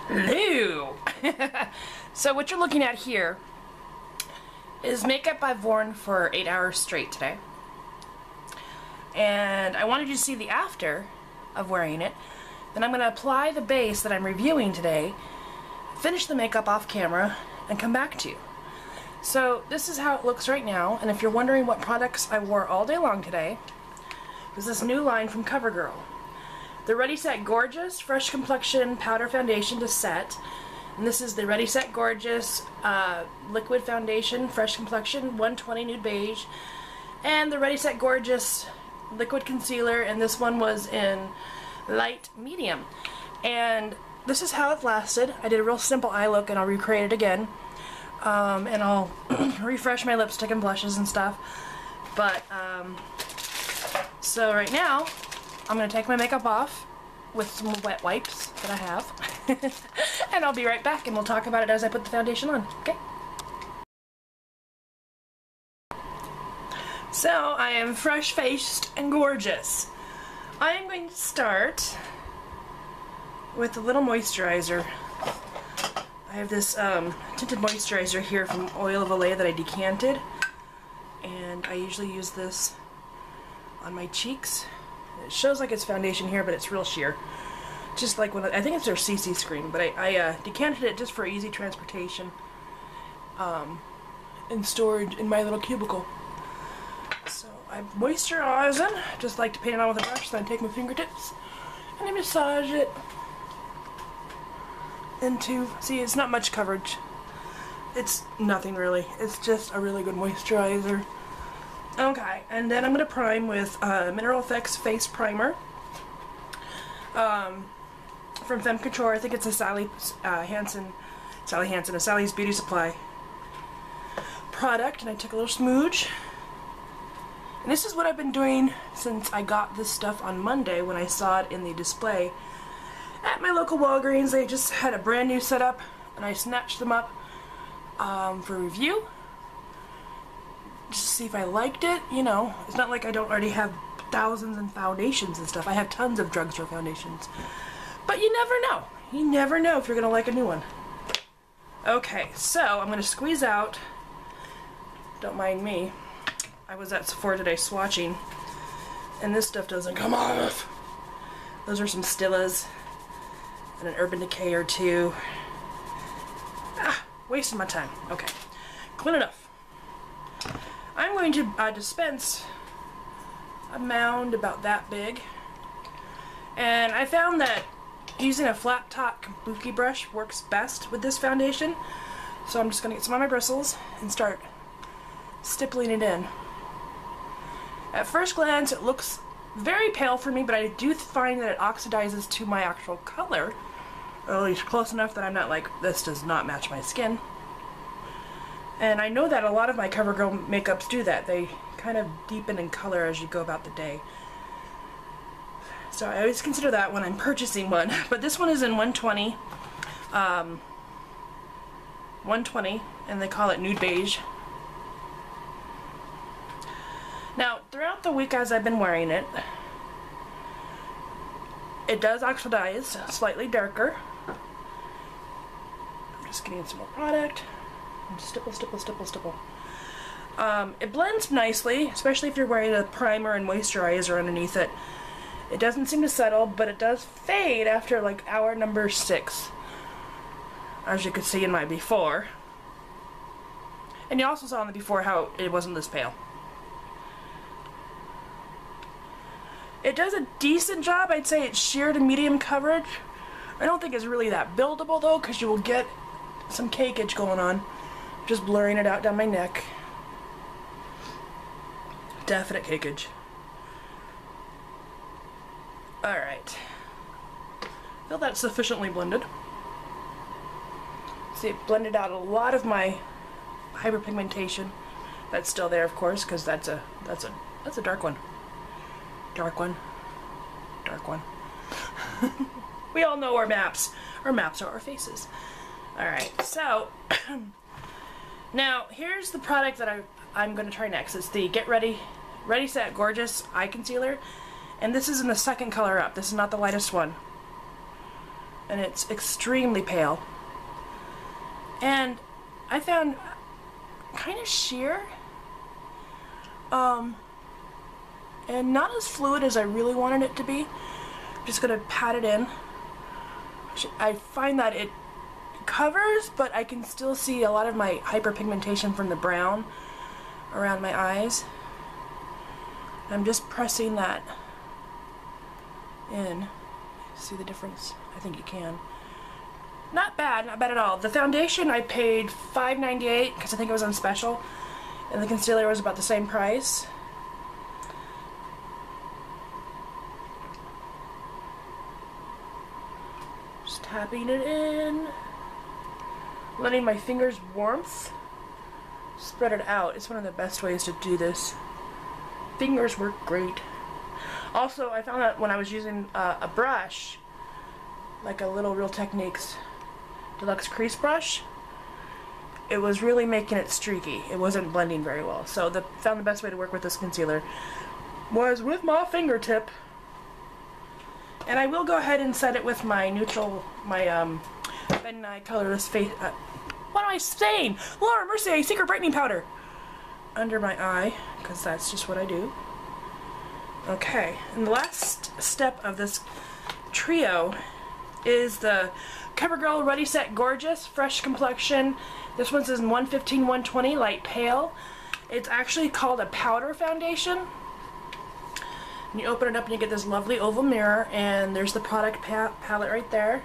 Hello! So what you're looking at here is makeup I've worn for 8 hours straight today. And I wanted you to see the after of wearing it. Then I'm going to apply the base that I'm reviewing today, finish the makeup off camera, and come back to you. So this is how it looks right now, and if you're wondering what products I wore all day long today, it was this new line from CoverGirl. The Ready Set Gorgeous Fresh Complexion Powder Foundation to Set. And this is the Ready Set Gorgeous Liquid Foundation Fresh Complexion 120 Nude Beige. And the Ready Set Gorgeous Liquid Concealer, and this one was in Light Medium. And this is how it lasted. I did a real simple eye look, and I'll recreate it again. And I'll refresh my lipstick and blushes and stuff. But, so right now, I'm going to take my makeup off with some wet wipes that I have. And I'll be right back, and we'll talk about it as I put the foundation on, okay? So, I am fresh-faced and gorgeous. I am going to start with a little moisturizer. I have this tinted moisturizer here from Oil of Olay that I decanted, and I usually use this on my cheeks. It shows like it's foundation here, but it's real sheer. Just like when I think it's their CC screen, but I decanted it just for easy transportation and storage in my little cubicle. So I'm moisturizing, just like to paint it on with a brush. Then I take my fingertips and I massage it into, see, it's not much coverage. It's nothing really. It's just a really good moisturizer. Okay, and then I'm going to prime with Mineral Effects Face Primer from Femme Couture. I think it's a Sally's Beauty Supply product, and I took a little smooge. And this is what I've been doing since I got this stuff on Monday when I saw it in the display at my local Walgreens. They just had a brand new setup, and I snatched them up for review. Just to see if I liked it, you know. It's not like I don't already have thousands and foundations and stuff. I have tons of drugstore foundations. But you never know. You never know if you're going to like a new one. Okay, so I'm going to squeeze out. Don't mind me. I was at Sephora today swatching, and this stuff doesn't come off. Those are some Stillas and an Urban Decay or two. Ah, wasting my time. Okay, clean enough. I'm going to dispense a mound about that big, and I found that using a flat top kabuki brush works best with this foundation, so I'm just going to get some on my bristles and start stippling it in. At first glance it looks very pale for me, but I do find that it oxidizes to my actual color, or at least close enough that I'm not like, this does not match my skin. And I know that a lot of my CoverGirl makeups do that. They kind of deepen in color as you go about the day. So I always consider that when I'm purchasing one. But this one is in 120. 120, and they call it Nude Beige. Now, throughout the week as I've been wearing it, it does oxidize slightly darker. I'm just getting some more product. Stipple, stipple, stipple, stipple. It blends nicely, especially if you're wearing a primer and moisturizer underneath it. It doesn't seem to settle, but it does fade after like hour number 6, as you could see in my before. And you also saw in the before how it wasn't this pale. It does a decent job. I'd say it's sheer to medium coverage. I don't think it's really that buildable though, because you will get some cakeage going on. Just blurring it out down my neck. Definite cakeage. Alright. Feel that's sufficiently blended. See, it blended out a lot of my hyperpigmentation. That's still there, of course, because that's a dark one. Dark one. Dark one. We all know our maps. Our maps are our faces. Alright, so now here's the product that I'm going to try next. It's the Get Ready Set Gorgeous Eye Concealer, and this is in the second color up. This is not the lightest one. and it's extremely pale. And I found kind of sheer, and not as fluid as I really wanted it to be. I'm just gonna pat it in. I find that it covers, but I can still see a lot of my hyperpigmentation from the brown around my eyes. I'm just pressing that in. See the difference? I think you can. Not bad at all. The foundation I paid $5.98 because I think it was on special, and the concealer was about the same price. Just tapping it in, letting my fingers' warmth spread it out. It's one of the best ways to do this. Fingers work great. Also, I found that when I was using a brush, like a little Real Techniques Deluxe Crease brush, it was really making it streaky. It wasn't blending very well. So found the best way to work with this concealer was with my fingertip. And I will go ahead and set it with my neutral, my Ben Nye colorless face. What am I saying? Laura Mercier Secret Brightening Powder under my eye, because that's just what I do. Okay, and the last step of this trio is the CoverGirl Ready Set Gorgeous Fresh Complexion. This one says 115, 120, light pale. It's actually called a powder foundation. And you open it up and you get this lovely oval mirror, and there's the product palette right there.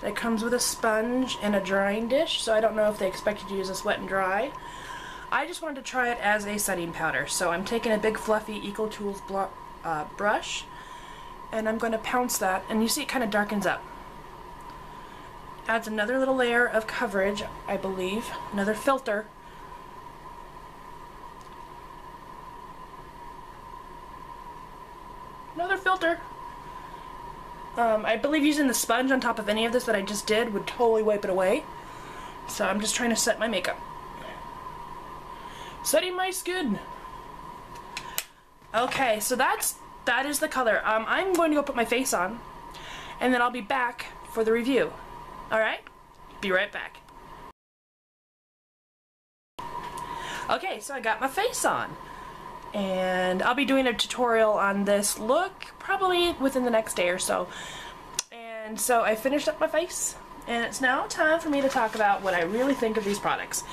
It comes with a sponge and a drying dish, so I don't know if they expect you to use this wet and dry. I just wanted to try it as a setting powder, so I'm taking a big fluffy Eco Tools brush, and I'm going to pounce that, and you see it kind of darkens up. Adds another little layer of coverage, I believe, another filter. Another filter. I believe using the sponge on top of any of this that I just did would totally wipe it away. So I'm just trying to set my makeup. Setting my skin. Okay, so that is the color. I'm going to go put my face on, and then I'll be back for the review. Alright? Be right back. Okay, so I got my face on, and I'll be doing a tutorial on this look probably within the next day or so. And so I finished up my face, and it's now time for me to talk about what I really think of these products.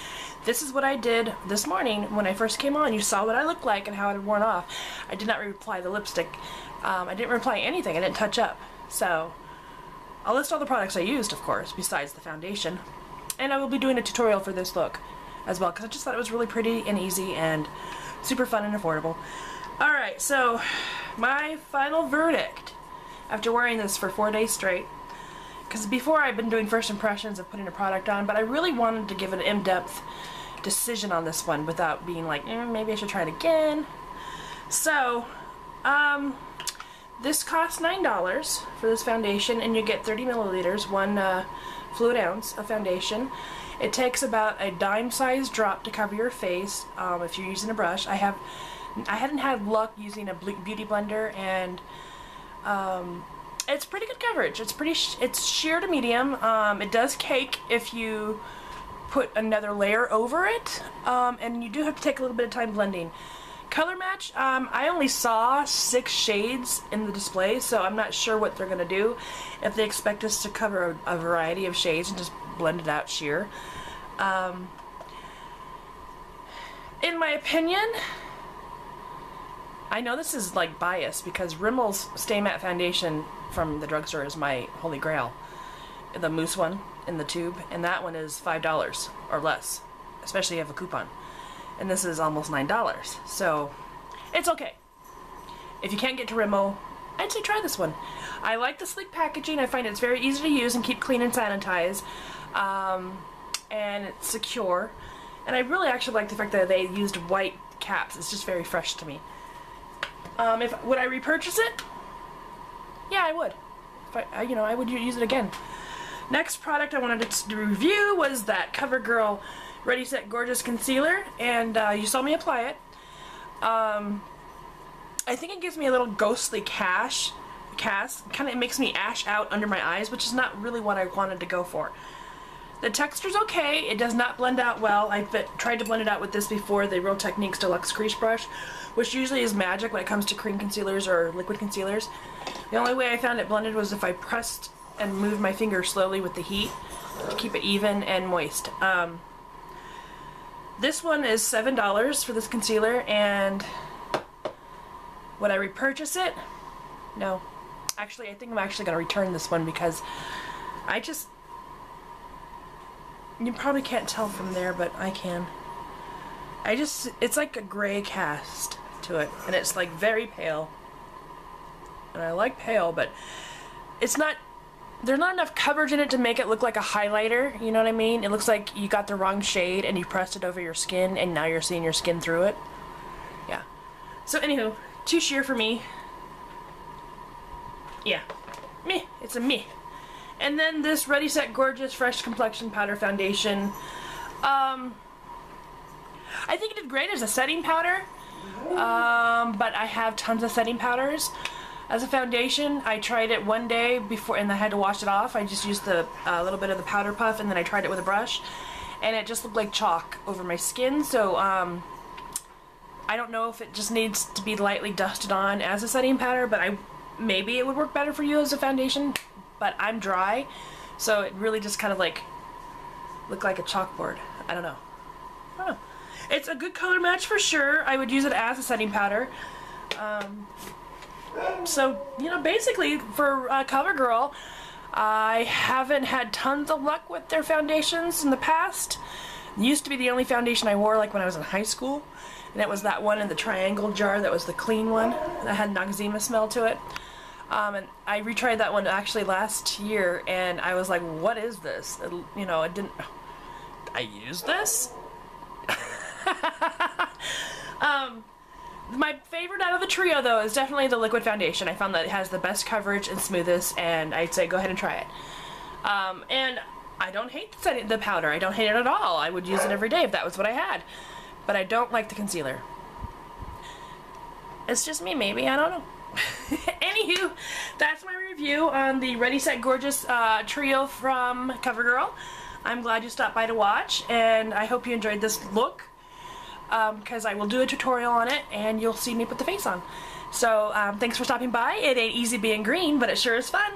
This is what I did this morning when I first came on. You saw what I looked like and how it had worn off. I did not reapply the lipstick. I didn't reapply anything. I didn't touch up. So I'll list all the products I used, of course, besides the foundation. And I will be doing a tutorial for this look as well, because I just thought it was really pretty and easy and super fun and affordable. Alright, so my final verdict after wearing this for 4 days straight, because before I've been doing first impressions of putting a product on, but I really wanted to give an in-depth decision on this one without being like, maybe I should try it again. So, this costs $9 for this foundation, and you get 30 milliliters, 1 fluid ounce of foundation. It takes about a dime-sized drop to cover your face if you're using a brush. I hadn't had luck using a beauty blender, and it's pretty good coverage. It's sheer to medium. It does cake if you put another layer over it, and you do have to take a little bit of time blending. Color match, I only saw 6 shades in the display, so I'm not sure what they're going to do. If they expect us to cover a variety of shades and just blend it out sheer. In my opinion, I know this is like biased because Rimmel's Stay Matte Foundation from the drugstore is my holy grail. The mousse one in the tube, and that one is $5 or less, especially if you have a coupon. And this is almost $9, so it's okay. If you can't get to Rimmel, I'd say try this one. I like the sleek packaging. I find it's very easy to use and keep clean and sanitize, and it's secure. And I really actually like the fact that they used white caps. It's just very fresh to me. Would I repurchase it? Yeah, I would. I would use it again. Next product I wanted to review was that CoverGirl Ready Set Gorgeous Concealer, and you saw me apply it. I think it gives me a little ghostly cast. Kind of makes me ash out under my eyes, which is not really what I wanted to go for. The texture's okay. It does not blend out well. I've tried to blend it out with this before, the Real Techniques Deluxe Crease Brush, which usually is magic when it comes to cream concealers or liquid concealers. The only way I found it blended was if I pressed and moved my finger slowly with the heat to keep it even and moist. This one is $7 for this concealer, and would I repurchase it? No. Actually, I think I'm actually going to return this one because I just... You probably can't tell from there, but I can. It's like a gray cast to it, and it's like very pale. And I like pale, but it's not... There's not enough coverage in it to make it look like a highlighter, you know what I mean? It looks like you got the wrong shade and you pressed it over your skin and now you're seeing your skin through it. Yeah. So anywho, too sheer for me. Yeah. Meh. It's a meh. And then this Ready Set Gorgeous Fresh Complexion Powder Foundation. I think it did great as a setting powder. But I have tons of setting powders. As a foundation, I tried it one day before and I had to wash it off. I just used the little bit of the powder puff and then I tried it with a brush. And it just looked like chalk over my skin. So I don't know if it just needs to be lightly dusted on as a setting powder, but maybe it would work better for you as a foundation. But I'm dry, so it really just kind of like looked like a chalkboard. I don't know. It's a good color match for sure. I would use it as a setting powder. So, you know, basically for CoverGirl, I haven't had tons of luck with their foundations in the past. It used to be the only foundation I wore like when I was in high school, and it was that one in the triangle jar that was the clean one that had Noxzema smell to it. And I retried that one actually last year, and I was like, what is this? You know, I used this? My favorite out of the trio, though, is definitely the liquid foundation. I found that it has the best coverage and smoothest, and I'd say go ahead and try it. And I don't hate the powder. I don't hate it at all. I would use it every day if that was what I had. But I don't like the concealer. It's just me, maybe. I don't know. Anywho, that's my review on the Ready Set Gorgeous trio from CoverGirl. I'm glad you stopped by to watch, and I hope you enjoyed this look. Because I will do a tutorial on it and you'll see me put the face on. So thanks for stopping by. It ain't easy being green, but it sure is fun.